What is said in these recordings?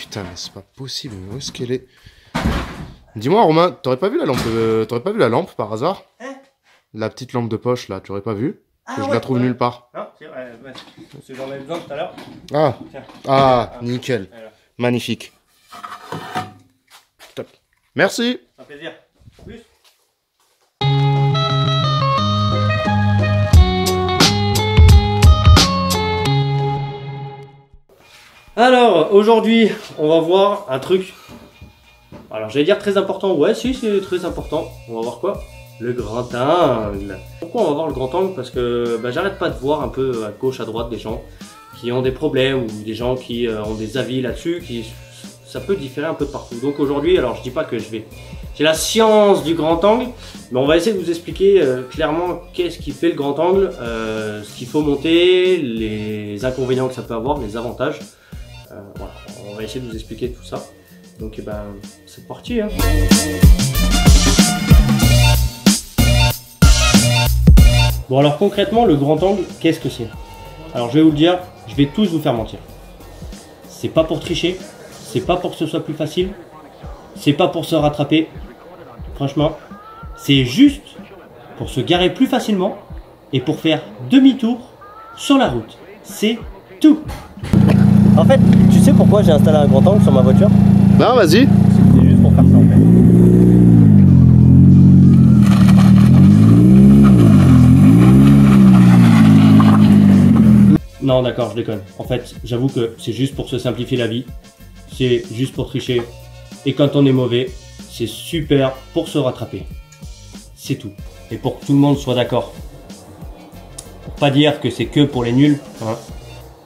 putain, mais c'est pas possible. Mais où est-ce qu'elle est? Dis-moi, Romain, t'aurais pas vu la lampe t'aurais pas vu la lampe par hasard? Hein? La petite lampe de poche là, tu aurais pas vu? Ah, Que je la trouve nulle part. Non, c'est vrai, ouais. C'est j'en avais besoin tout à l'heure. Ah, Tiens. ah, nickel. Voilà. Magnifique. Top. Merci. Un plaisir. Plus. Alors, aujourd'hui, on va voir un truc. Alors, j'allais dire très important. Ouais, si, c'est très important. On va voir quoi? Le grand angle. Pourquoi on va voir le grand angle? Parce que j'arrête pas de voir un peu à gauche, à droite des gens qui ont des problèmes ou des gens qui ont des avis là-dessus. Ça peut différer un peu de partout. Donc aujourd'hui, alors je dis pas que j'ai la science du grand angle, mais on va essayer de vous expliquer clairement qu'est-ce qui fait le grand angle, ce qu'il faut monter, les inconvénients que ça peut avoir, les avantages. Voilà, on va essayer de vous expliquer tout ça. Donc c'est parti. Hein. Bon alors concrètement, le grand angle, qu'est-ce que c'est? Alors je vais vous le dire, je vais tous vous faire mentir. C'est pas pour tricher, c'est pas pour que ce soit plus facile, c'est pas pour se rattraper. Franchement, c'est juste pour se garer plus facilement et pour faire demi-tour sur la route. C'est tout. En fait, tu sais pourquoi j'ai installé un grand angle sur ma voiture? Non, vas-y. C'est juste pour faire ça en fait. Non d'accord, je déconne. En fait, j'avoue que c'est juste pour se simplifier la vie. C'est juste pour tricher. Et quand on est mauvais, c'est super pour se rattraper. C'est tout. Et pour que tout le monde soit d'accord. Pour pas dire que c'est que pour les nuls, hein,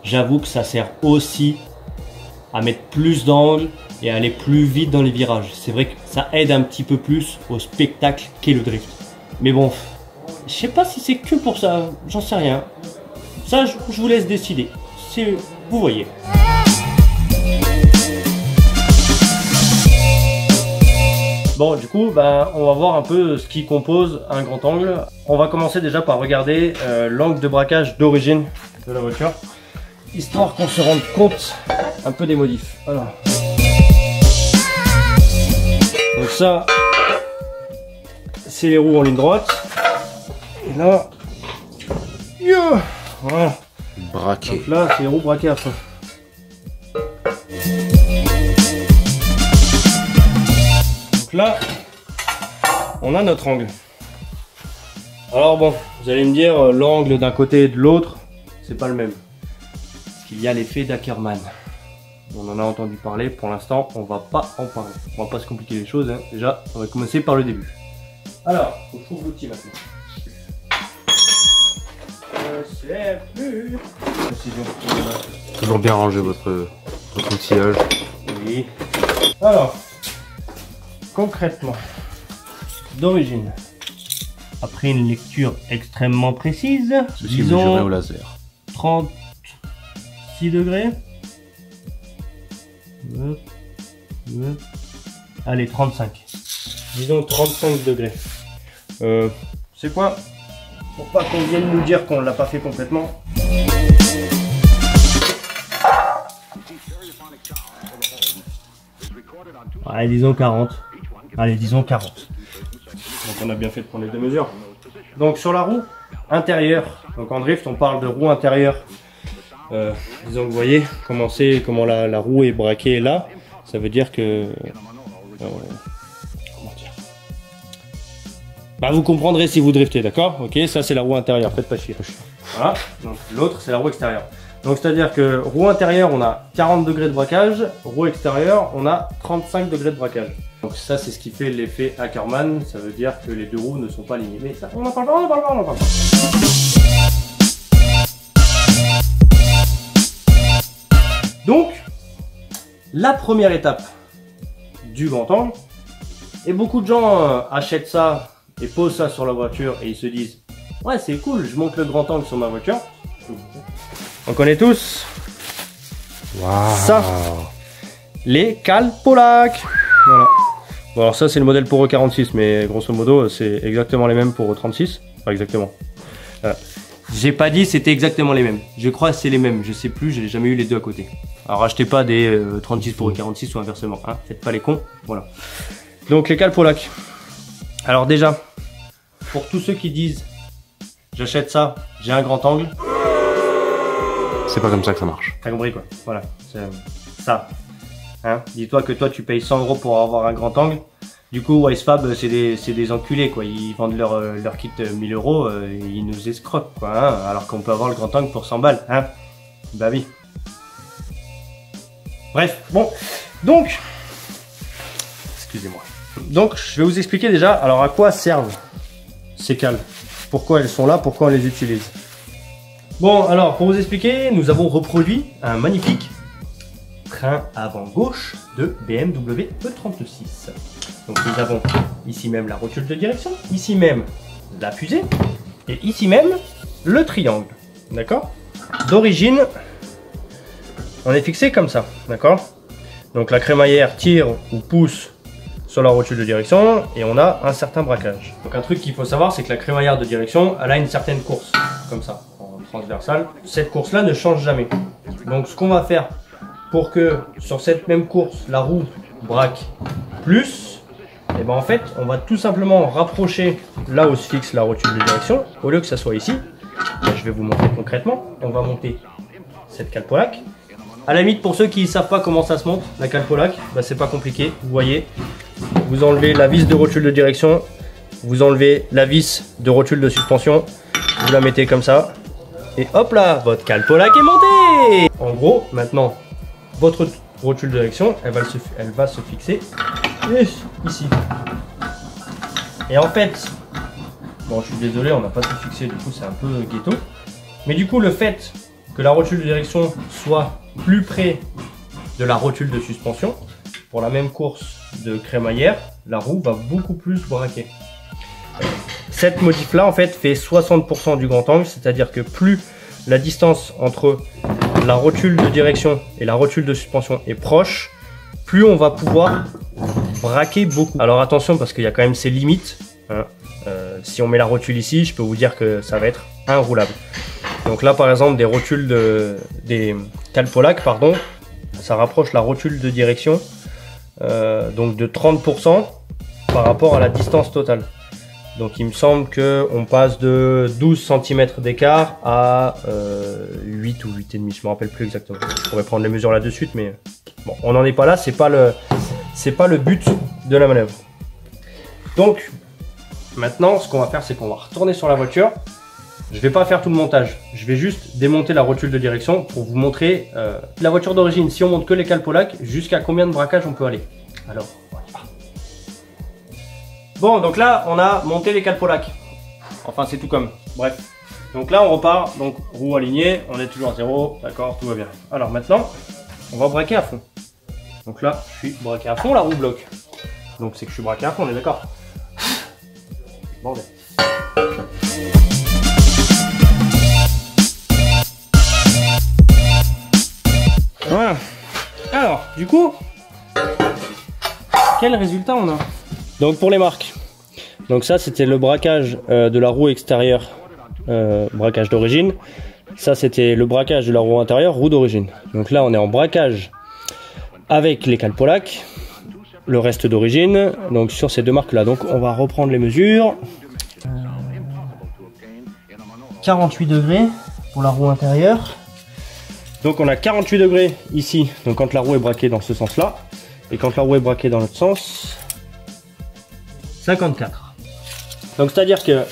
j'avoue que ça sert aussi à mettre plus d'angle et à aller plus vite dans les virages. C'est vrai que ça aide un petit peu plus au spectacle qu'est le drift. Mais bon, je sais pas si c'est que pour ça, j'en sais rien. Ça, je vous laisse décider. Vous voyez. Bon, du coup, on va voir un peu ce qui compose un grand angle. On va commencer déjà par regarder l'angle de braquage d'origine de la voiture, histoire qu'on se rende compte un peu des modifs. Alors. Donc ça, c'est les roues en ligne droite. Et là, voilà. Braqué. Donc là, c'est les roues braquées à fond. Donc là, on a notre angle. Alors bon, vous allez me dire, l'angle d'un côté et de l'autre, c'est pas le même. Parce qu'il y a l'effet d'Ackerman. On en a entendu parler, pour l'instant, on va pas en parler. On va pas se compliquer les choses, hein. Déjà, on va commencer par le début. Alors, on trouve l'outil maintenant. Toujours bien rangé votre outillage. Oui. Alors, concrètement, d'origine, après une lecture extrêmement précise, Ceci mesuré au laser. 36 degrés. Allez, 35. Disons 35 degrés. C'est quoi? Pour pas qu'on vienne nous dire qu'on l'a pas fait complètement. Allez, disons 40. Allez, disons 40. Donc on a bien fait de prendre les deux mesures. Donc sur la roue intérieure, donc en drift on parle de roue intérieure. Disons que vous voyez comment la roue est braquée là. Ça veut dire que... comment dire? Vous comprendrez si vous driftez, d'accord? Ok, ça c'est la roue intérieure, faites pas chier. Voilà, donc l'autre c'est la roue extérieure. Donc c'est à dire que roue intérieure on a 40 degrés de braquage, roue extérieure on a 35 degrés de braquage. Donc ça c'est ce qui fait l'effet Ackerman, ça veut dire que les deux roues ne sont pas alignées. Mais ça, on n'en parle pas, on n'en parle pas, on n'en parle pas. Donc, la première étape du grand angle, et beaucoup de gens achètent ça et posent ça sur la voiture et ils se disent ouais c'est cool, je monte le grand angle sur ma voiture. On connaît tous ça, les cales Polac. Voilà. Bon alors ça c'est le modèle pour E46, mais grosso modo c'est exactement les mêmes pour E36. Pas exactement. J'ai pas dit c'était exactement les mêmes. Je crois que c'est les mêmes. Je sais plus, j'ai jamais eu les deux à côté. Alors achetez pas des 36 pour 46 ou inversement, hein. Faites pas les cons, voilà. Donc les cales Polac. Alors déjà, pour tous ceux qui disent j'achète ça, j'ai un grand angle. C'est pas comme ça que ça marche. T'as compris quoi, voilà, c'est ça. Hein, dis-toi que toi tu payes 100 € pour avoir un grand angle. Du coup, Wisefab, c'est des enculés quoi. Ils vendent leur kit 1000 €, ils nous escroquent quoi. Hein, alors qu'on peut avoir le grand angle pour 100 balles. Hein, bah oui. Bref, bon, donc, excusez-moi. Donc, je vais vous expliquer déjà. Alors, à quoi servent ces cales? Pourquoi elles sont là? Pourquoi on les utilise? Bon, alors, pour vous expliquer, nous avons reproduit un magnifique train avant gauche de BMW E36. Donc nous avons ici même la rotule de direction, ici même la fusée, et ici même le triangle, d'accord? D'origine, on est fixé comme ça, d'accord? Donc la crémaillère tire ou pousse sur la rotule de direction, et on a un certain braquage. Donc un truc qu'il faut savoir, c'est que la crémaillère de direction, elle a une certaine course, comme ça, en transversale. Cette course-là ne change jamais. Donc ce qu'on va faire, pour que sur cette même course, la roue braque plus, et ben en fait, on va tout simplement rapprocher là où se fixe la rotule de direction, au lieu que ça soit ici. Ben, je vais vous montrer concrètement. On va monter cette cale Polac. À la limite, pour ceux qui ne savent pas comment ça se monte, la cale Polac, ben, c'est pas compliqué. Vous voyez, vous enlevez la vis de rotule de direction, vous enlevez la vis de rotule de suspension, vous la mettez comme ça, et hop là, votre cale Polac est montée. En gros, maintenant, votre rotule de direction, elle va se fixer ici. Et en fait, bon, je suis désolé, on n'a pas tout fixé, du coup c'est un peu ghetto. Mais du coup, le fait que la rotule de direction soit plus près de la rotule de suspension, pour la même course de crémaillère, la roue va beaucoup plus braquer. Cette modif là, en fait, fait 60% du grand angle, c'est-à-dire que plus la distance entre la rotule de direction et la rotule de suspension est proche, plus on va pouvoir braquer beaucoup. Alors attention, parce qu'il y a quand même ses limites, hein. Si on met la rotule ici, je peux vous dire que ça va être inroulable. Donc là par exemple, des cales Polac, pardon, ça rapproche la rotule de direction donc de 30% par rapport à la distance totale. Donc il me semble qu'on passe de 12 cm d'écart à 8 ou 8,5, je me rappelle plus exactement. Je pourrais prendre les mesures là de suite, mais bon, on n'en est pas là, c'est pas le but de la manœuvre. Donc maintenant, ce qu'on va faire, c'est qu'on va retourner sur la voiture. Je vais pas faire tout le montage, je vais juste démonter la rotule de direction pour vous montrer la voiture d'origine. Si on monte que les cales Polac, jusqu'à combien de braquage on peut aller. Alors, on y va. Bon, donc là, on a monté les cales Polac. Enfin, c'est tout comme. Bref. Donc là, on repart. Donc, roue alignée. On est toujours à 0. D'accord, tout va bien. Alors maintenant, on va braquer à fond. Donc là, je suis braqué à fond, la roue bloque. Donc c'est que je suis braqué à fond, on est d'accord. Bordel. Voilà. Alors, du coup, quel résultat on a? Donc pour les marques, donc ça c'était le braquage de la roue extérieure, braquage d'origine. Ça c'était le braquage de la roue intérieure, roue d'origine. Donc là on est en braquage avec les cales Polac, le reste d'origine. Donc sur ces deux marques là, donc on va reprendre les mesures. 48 degrés pour la roue intérieure. Donc on a 48 degrés ici, donc quand la roue est braquée dans ce sens là, et quand la roue est braquée dans l'autre sens, 54. Donc c'est à dire que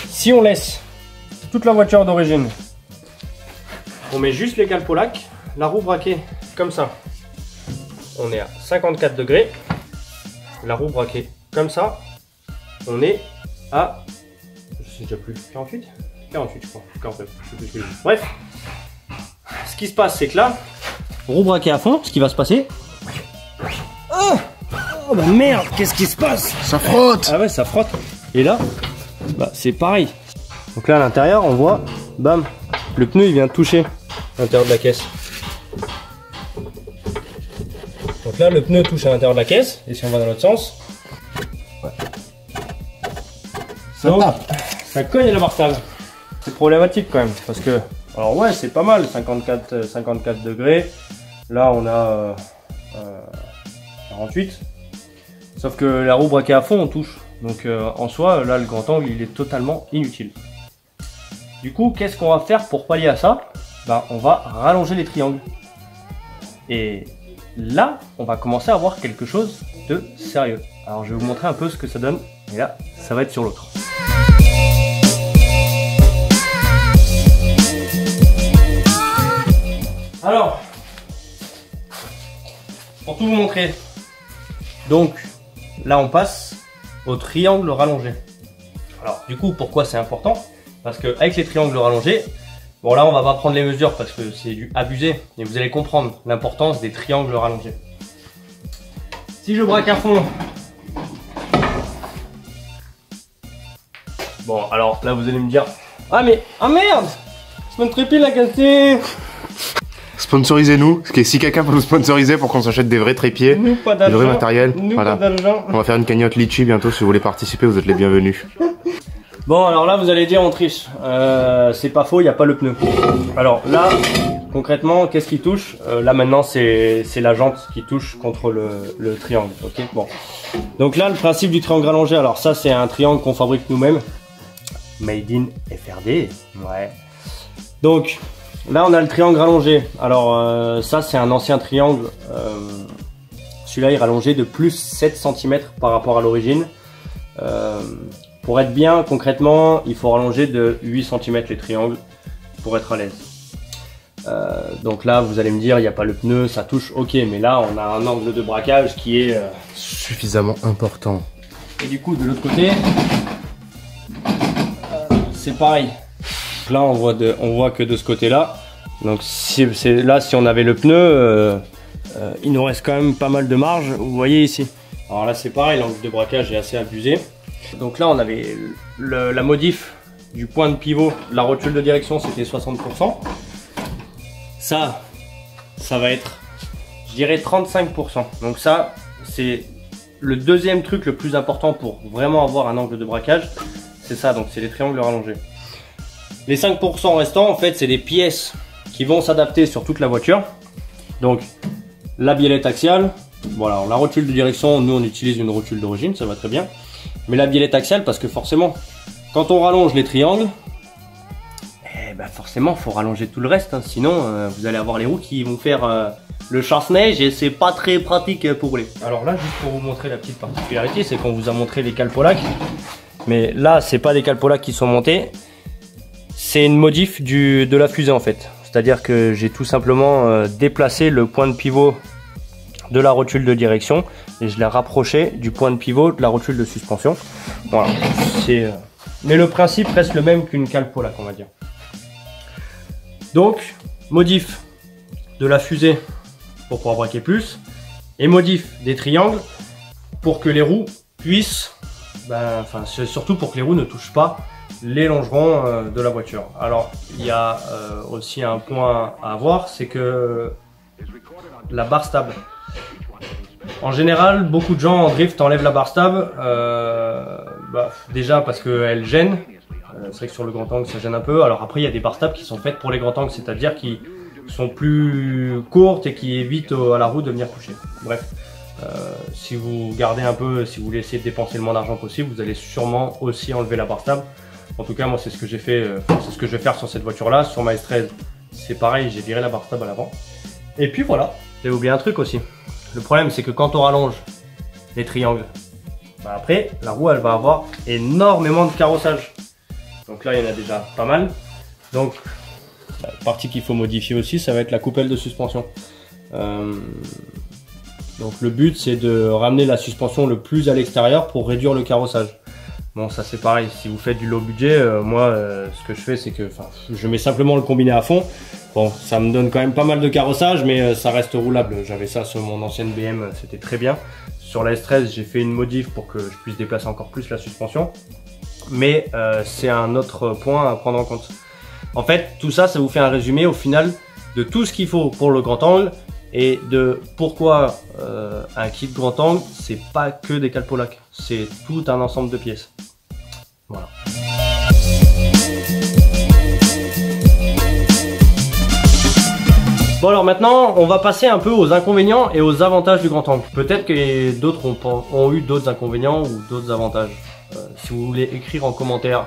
si on laisse toute la voiture d'origine, on met juste les cales Polac, la roue braquée comme ça, on est à 54 degrés, la roue braquée comme ça, on est à, je sais déjà plus, 48 je crois, 49, je sais plus ce que je dis. Bref, ce qui se passe c'est que là, roue braquée à fond, ce qui va se passer, oh bah merde, qu'est-ce qui se passe? Ça frotte. Ah ouais, ça frotte. Et là, bah c'est pareil. Donc là à l'intérieur, on voit, bam, le pneu il vient toucher l'intérieur de la caisse. Donc là, le pneu touche à l'intérieur de la caisse, et si on va dans l'autre sens, ouais. Donc, ça cogne à la bartale. C'est problématique quand même, parce que, alors ouais, c'est pas mal, 54 degrés. Là, on a 48. Sauf que la roue braquée à fond, on touche. Donc en soi, là, le grand angle, il est totalement inutile. Du coup, qu'est-ce qu'on va faire pour pallier à ça? On va rallonger les triangles. Et là, on va commencer à voir quelque chose de sérieux. Alors, je vais vous montrer un peu ce que ça donne. Et là, ça va être sur l'autre. Alors, pour tout vous montrer, donc là on passe au triangle rallongé. Alors du coup, pourquoi c'est important? Parce que avec les triangles rallongés, bon là on va pas prendre les mesures parce que c'est du abusé, mais vous allez comprendre l'importance des triangles rallongés. Si je braque à fond, bon alors là vous allez me dire, ah mais, ah merde, mon trépied l'a cassé. Sponsorisez-nous, si quelqu'un peut nous sponsoriser pour qu'on s'achète des vrais trépieds, du vrai matériel, voilà. On va faire une cagnotte litchi bientôt, si vous voulez participer, vous êtes les bienvenus. Bon alors là vous allez dire on triche, c'est pas faux, il n'y a pas le pneu. Alors là, concrètement, qu'est-ce qui touche? Là maintenant c'est la jante qui touche contre le triangle, ok. Bon. Donc là le principe du triangle rallongé, alors ça c'est un triangle qu'on fabrique nous-mêmes, made in FRD, ouais. Donc là on a le triangle rallongé, alors ça c'est un ancien triangle, celui-là il est rallongé de plus 7 cm par rapport à l'origine. Pour être bien concrètement, il faut rallonger de 8 cm les triangles pour être à l'aise. Donc là vous allez me dire il n'y a pas le pneu, ça touche, ok, mais là on a un angle de braquage qui est suffisamment important. Et du coup de l'autre côté, c'est pareil. Là on voit que de ce côté là, donc si on avait le pneu, il nous reste quand même pas mal de marge, vous voyez ici. Alors là c'est pareil, l'angle de braquage est assez abusé. Donc là on avait la modif du point de pivot, la rotule de direction c'était 60%. Ça va être, je dirais 35%. Donc ça c'est le deuxième truc le plus important pour vraiment avoir un angle de braquage, c'est ça, donc c'est les triangles rallongés. Les 5% restants, en fait, c'est des pièces qui vont s'adapter sur toute la voiture. Donc, la biellette axiale. Voilà, la rotule de direction, nous, on utilise une rotule d'origine, ça va très bien. Mais la biellette axiale, parce que forcément, quand on rallonge les triangles, forcément, il faut rallonger tout le reste. Hein, sinon, vous allez avoir les roues qui vont faire le chasse-neige et c'est pas très pratique pour rouler. Alors là, juste pour vous montrer la petite particularité, c'est qu'on vous a montré les calpolacs. Mais là, c'est pas des calpolacs qui sont montés. C'est une modif de la fusée en fait. C'est-à-dire que j'ai tout simplement déplacé le point de pivot de la rotule de direction et je l'ai rapproché du point de pivot de la rotule de suspension. Voilà. Mais le principe reste le même qu'une calpolac, on va dire. Donc, modif de la fusée pour pouvoir braquer plus et modif des triangles pour que les roues puissent, surtout pour que les roues ne touchent pas les longerons de la voiture. Alors il y a aussi un point à avoir, c'est que la barre stable, en général beaucoup de gens en drift enlèvent la barre stable, déjà parce qu'elle gêne. C'est vrai que sur le grand angle ça gêne un peu. Alors après il y a des barres stables qui sont faites pour les grands angles, c'est-à-dire qui sont plus courtes et qui évitent à la roue de venir toucher. Bref, si vous gardez un peu, si vous voulez essayer de dépenser le moins d'argent possible, vous allez sûrement aussi enlever la barre stable. En tout cas moi c'est ce que j'ai fait, c'est ce que je vais faire sur cette voiture là. Sur ma S13 c'est pareil, j'ai viré la barre stable à l'avant. Et puis voilà, j'ai oublié un truc aussi. Le problème c'est que quand on rallonge les triangles, après la roue elle va avoir énormément de carrossage. Donc là il y en a déjà pas mal. Donc la partie qu'il faut modifier aussi, ça va être la coupelle de suspension. Donc le but c'est de ramener la suspension le plus à l'extérieur pour réduire le carrossage. Bon ça c'est pareil, si vous faites du low budget, moi ce que je fais c'est que je mets simplement le combiné à fond. Bon ça me donne quand même pas mal de carrossage mais ça reste roulable. J'avais ça sur mon ancienne BM, c'était très bien. Sur la S13 j'ai fait une modif pour que je puisse déplacer encore plus la suspension. Mais c'est un autre point à prendre en compte. En fait tout ça, ça vous fait un résumé au final de tout ce qu'il faut pour le grand angle. Et de pourquoi un kit grand angle, c'est pas que des calpolacs, c'est tout un ensemble de pièces. Voilà. Bon alors maintenant, on va passer un peu aux inconvénients et aux avantages du grand angle. Peut-être que d'autres ont eu d'autres inconvénients ou d'autres avantages. Si vous voulez écrire en commentaire,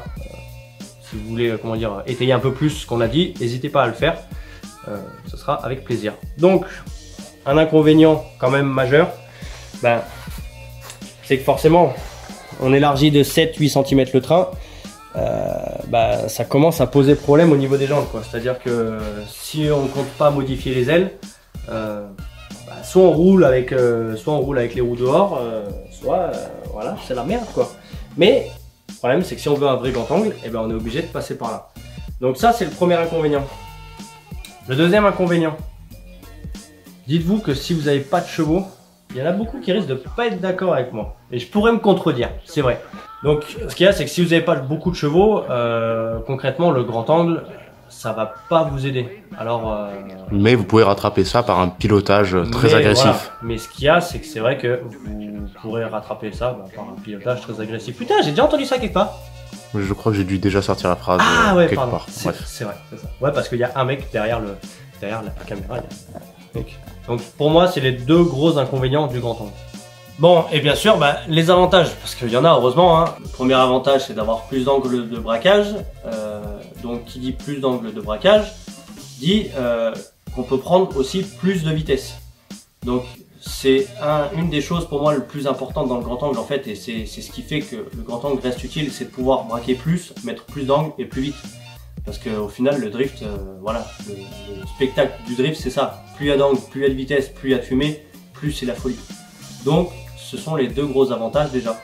si vous voulez comment dire, étayer un peu plus ce qu'on a dit, n'hésitez pas à le faire. Ce sera avec plaisir. Donc, un inconvénient quand même majeur, ben, c'est que forcément, on élargit de 7-8 cm le train. Ça commence à poser problème au niveau des jambes, quoi. C'est-à-dire que si on ne compte pas modifier les ailes, soit on roule avec les roues dehors, soit voilà, c'est la merde, quoi. Mais le problème, c'est que si on veut un vrai grand angle, eh ben, on est obligé de passer par là. Donc ça, c'est le premier inconvénient. Le deuxième inconvénient, dites-vous que si vous n'avez pas de chevaux, il y en a beaucoup qui risquent de ne pas être d'accord avec moi. Et je pourrais me contredire, c'est vrai. Donc ce qu'il y a, c'est que si vous n'avez pas beaucoup de chevaux, concrètement le grand angle, ça va pas vous aider. Alors, mais vous pouvez rattraper ça par un pilotage très agressif. Voilà. Mais ce qu'il y a, c'est que c'est vrai que vous pourrez rattraper ça par un pilotage très agressif. Putain, j'ai déjà entendu ça quelque part. Je crois que j'ai dû déjà sortir la phrase quelque part. C'est vrai, c'est ça. Ouais, parce qu'il y a un mec derrière la caméra. Donc pour moi, c'est les deux gros inconvénients du grand angle. Bon, et bien sûr, les avantages, parce qu'il y en a heureusement. Hein. Le premier avantage, c'est d'avoir plus d'angles de braquage. Donc, qui dit plus d'angles de braquage, dit qu'on peut prendre aussi plus de vitesse. Donc, c'est une des choses pour moi le plus importante dans le grand angle en fait, et c'est ce qui fait que le grand angle reste utile, c'est de pouvoir braquer plus, mettre plus d'angles et plus vite. Parce qu'au final, le drift, voilà, le spectacle du drift, c'est ça. Plus il y a d'angles, plus il y a de vitesse, plus il y a de fumée, plus c'est la folie. Donc, ce sont les deux gros avantages déjà.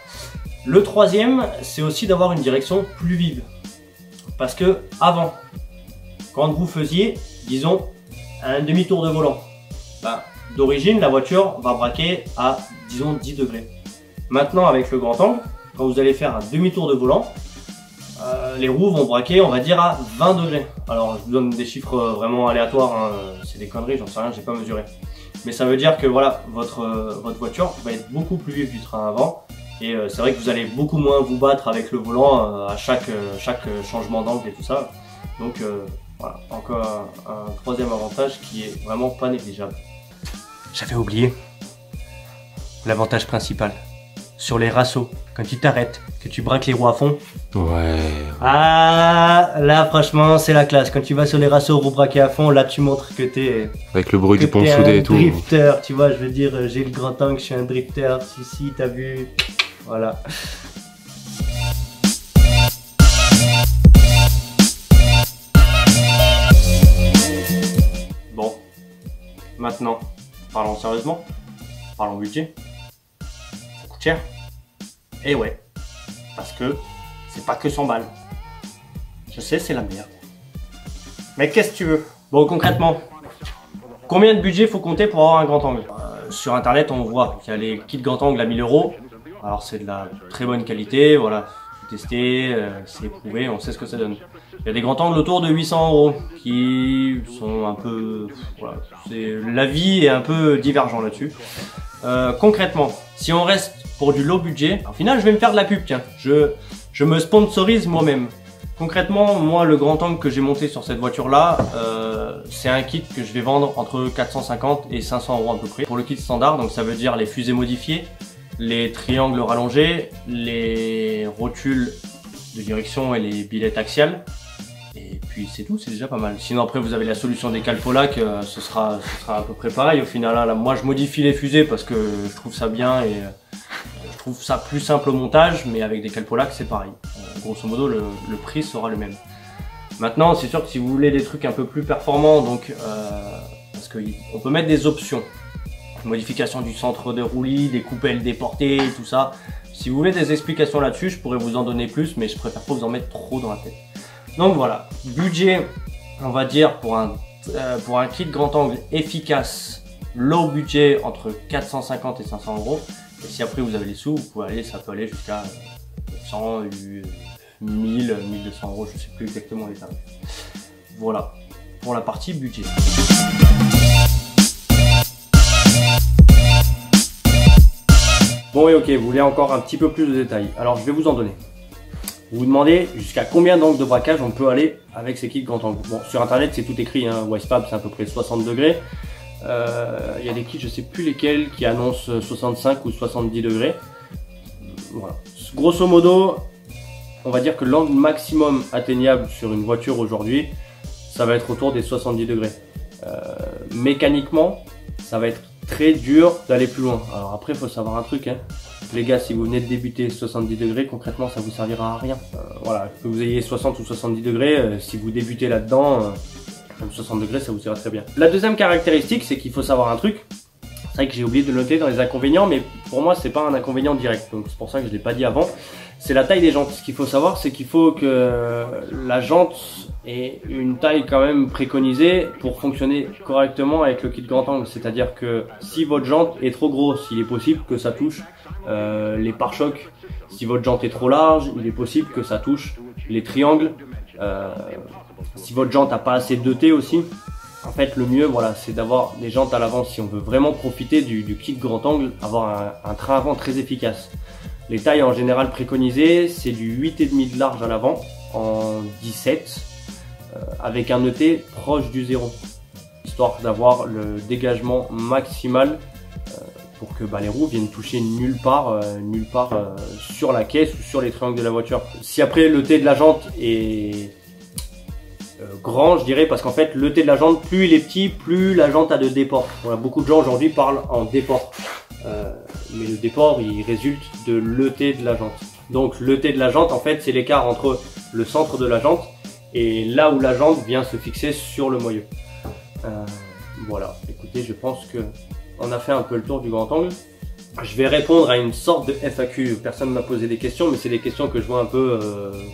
Le troisième, c'est aussi d'avoir une direction plus vive. Parce que avant, quand vous faisiez, disons, un demi-tour de volant, d'origine, la voiture va braquer à, disons, 10 degrés. Maintenant, avec le grand angle, quand vous allez faire un demi-tour de volant, les roues vont braquer, on va dire, à 20 degrés. Alors, je vous donne des chiffres vraiment aléatoires, hein. C'est des conneries, j'en sais rien, j'ai pas mesuré. Mais ça veut dire que voilà, votre voiture va être beaucoup plus vive du train avant. Et c'est vrai que vous allez beaucoup moins vous battre avec le volant à chaque changement d'angle et tout ça. Donc voilà, encore un troisième avantage qui est vraiment pas négligeable. J'avais oublié l'avantage principal. Sur les rassos, quand tu t'arrêtes, que tu braques les roues à fond. Ouais. Ah, là franchement c'est la classe. Quand tu vas sur les rassos, roues braquées à fond, là tu montres que t'es... Avec le bruit du pont soudé et tout. Drifter, tu vois, je veux dire, j'ai le grand angle, je suis un drifter. Si, t'as vu. Voilà. Bon, maintenant, parlons sérieusement, parlons budget. Ça coûte cher. Et ouais, parce que c'est pas que 100 balles. Je sais, c'est la merde. Mais qu'est-ce que tu veux? Bon, concrètement, combien de budget faut compter pour avoir un grand angle? Sur internet, on voit qu'il y a les kits grand angle à 1000 €. Alors c'est de la très bonne qualité, voilà, c'est testé, c'est éprouvé, on sait ce que ça donne. Il y a des grands angles autour de 800 € qui sont un peu... Voilà, l'avis est un peu divergent là-dessus. Concrètement, si on reste pour du low budget, au final je vais me faire de la pub, tiens, je me sponsorise moi-même. Concrètement, moi le grand angle que j'ai monté sur cette voiture là, c'est un kit que je vais vendre entre 450 et 500 € à peu près. Pour le kit standard, donc ça veut dire les fusées modifiées, les triangles rallongés, les rotules de direction et les billettes axiales. Et puis c'est tout, c'est déjà pas mal. Sinon après vous avez la solution des calpolacs, ce sera à peu près pareil au final. Hein. Là, moi je modifie les fusées parce que je trouve ça bien et je trouve ça plus simple au montage, mais avec des calpolacs c'est pareil. Grosso modo le prix sera le même. Maintenant c'est sûr que si vous voulez des trucs un peu plus performants, donc parce qu'on peut mettre des options. Modification du centre de roulis, des coupelles déportées, tout ça. Si vous voulez des explications là-dessus, je pourrais vous en donner plus, mais je préfère pas vous en mettre trop dans la tête. Donc voilà, budget, on va dire pour un kit grand angle efficace, low budget entre 450 et 500 €. Et si après vous avez les sous, vous pouvez aller, ça peut aller jusqu'à 100, 1000, 1200 €, je sais plus exactement les tarifs. Voilà, pour la partie budget. Bon et ok, vous voulez encore un petit peu plus de détails. Alors je vais vous en donner. Vous vous demandez jusqu'à combien d'angles de braquage on peut aller avec ces kits grand angle. Bon, sur internet c'est tout écrit, hein. Wisefab c'est à peu près 60 degrés. Il y a des kits, je sais plus lesquels, qui annoncent 65 ou 70 degrés. Voilà. Grosso modo, on va dire que l'angle maximum atteignable sur une voiture aujourd'hui, ça va être autour des 70 degrés. Mécaniquement, ça va être très dur d'aller plus loin. Alors après, il faut savoir un truc, hein. Les gars, si vous venez de débuter 70 degrés, concrètement, ça vous servira à rien. Voilà, que vous ayez 60 ou 70 degrés, si vous débutez là-dedans, 60 degrés, ça vous ira très bien. La deuxième caractéristique, c'est qu'il faut savoir un truc. C'est vrai que j'ai oublié de le noter dans les inconvénients, mais pour moi, c'est pas un inconvénient direct. Donc c'est pour ça que je l'ai pas dit avant. C'est la taille des jantes. Ce qu'il faut savoir, c'est qu'il faut que la jante ait une taille quand même préconisée pour fonctionner correctement avec le kit grand angle. C'est-à-dire que si votre jante est trop grosse, il est possible que ça touche les pare-chocs. Si votre jante est trop large, il est possible que ça touche les triangles. Si votre jante n'a pas assez de T aussi, en fait le mieux voilà, c'est d'avoir des jantes à l'avant si on veut vraiment profiter du kit grand angle, avoir un train avant très efficace. Les tailles en général préconisées, c'est du 8,5 de large à l'avant en 17 avec un ET proche du 0, histoire d'avoir le dégagement maximal pour que les roues viennent toucher nulle part sur la caisse ou sur les triangles de la voiture. Si après le T de la jante est grand, je dirais, parce qu'en fait le T de la jante, plus il est petit, plus la jante a de déport. Voilà, beaucoup de gens aujourd'hui parlent en déport, mais le déport il résulte de l'ET de la jante. Donc l'ET de la jante, en fait, c'est l'écart entre le centre de la jante et là où la jante vient se fixer sur le moyeu. Voilà, écoutez, je pense que on a fait un peu le tour du grand angle. Je vais répondre à une sorte de FAQ. Personne ne m'a posé des questions, mais c'est des questions que je vois un peu,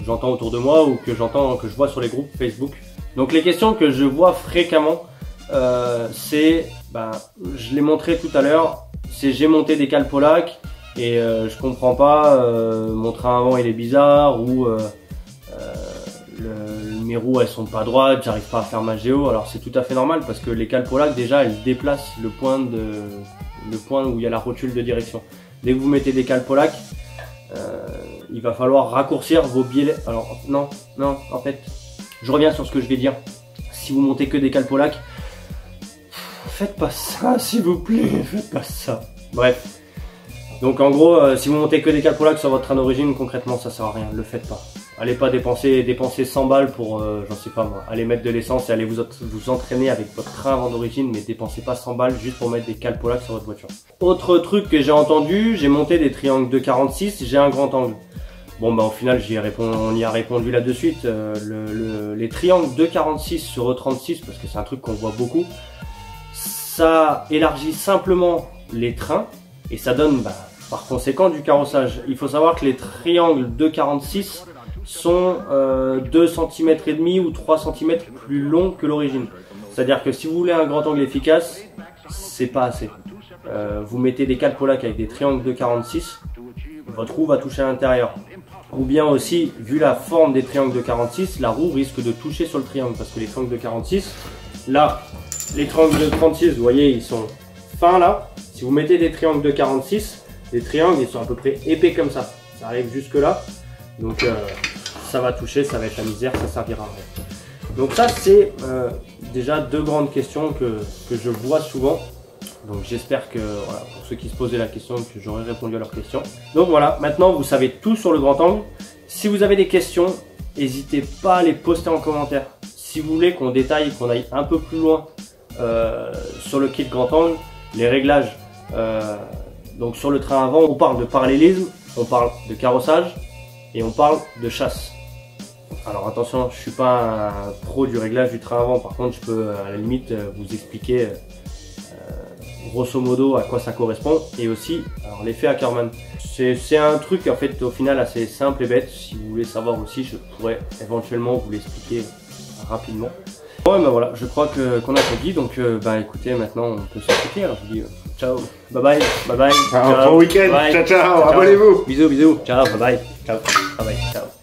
j'entends autour de moi ou que je vois sur les groupes Facebook. Donc les questions que je vois fréquemment, c'est, je l'ai montré tout à l'heure, c'est j'ai monté des cales Polac et je comprends pas, mon train avant il est bizarre ou mes roues elles sont pas droites, j'arrive pas à faire ma géo. Alors c'est tout à fait normal parce que les cales Polac déjà elles déplacent le point où il y a la rotule de direction. Dès que vous mettez des cales Polac, il va falloir raccourcir vos biais. Alors non, en fait, je reviens sur ce que je vais dire. Si vous montez que des cales Polac, faites pas ça s'il vous plaît, faites pas ça. Bref. Donc en gros, si vous montez que des cales Polac sur votre train d'origine, concrètement ça sert à rien, le faites pas. Allez pas dépenser 100 balles pour, j'en sais pas moi, aller mettre de l'essence et aller vous entraîner avec votre train avant d'origine, mais dépensez pas 100 balles juste pour mettre des cales Polac sur votre voiture. Autre truc que j'ai entendu, j'ai monté des triangles de 46, j'ai un grand angle. Bon au final on y a répondu là de suite. Les triangles de 46 sur E36, parce que c'est un truc qu'on voit beaucoup, ça élargit simplement les trains et ça donne par conséquent du carrossage. Il faut savoir que les triangles de 46 sont 2 cm et demi ou 3 cm plus longs que l'origine. C'est-à-dire que si vous voulez un grand angle efficace, c'est pas assez. Vous mettez des cales Polac avec des triangles de 46, votre roue va toucher à l'intérieur. Ou bien aussi, vu la forme des triangles de 46, la roue risque de toucher sur le triangle parce que les triangles de 46, là, les triangles de 36, vous voyez, ils sont fins là. Si vous mettez des triangles de 46, les triangles ils sont à peu près épais comme ça. Ça arrive jusque là. Donc ça va toucher, ça va être la misère, ça servira à rien. Donc ça c'est déjà deux grandes questions que je vois souvent. Donc j'espère que voilà, pour ceux qui se posaient la question, que j'aurai répondu à leurs questions. Donc voilà, maintenant vous savez tout sur le grand angle. Si vous avez des questions, n'hésitez pas à les poster en commentaire. Si vous voulez qu'on détaille, qu'on aille un peu plus loin sur le kit grand angle, les réglages, donc sur le train avant, on parle de parallélisme, on parle de carrossage et on parle de chasse. Alors attention, je suis pas un pro du réglage du train avant, par contre je peux à la limite vous expliquer grosso modo à quoi ça correspond et aussi l'effet Ackermann. C'est un truc en fait au final assez simple et bête. Si vous voulez savoir aussi, je pourrais éventuellement vous l'expliquer rapidement. Bon, voilà, je crois qu'on a tout dit, donc écoutez, maintenant on peut s'expliquer. Alors je vous dis ciao, bye bye, bye bye. Bon week-end, ciao, ciao, abonnez-vous. Bisous, bisous, ciao, bye bye, ciao, bye bye, ciao.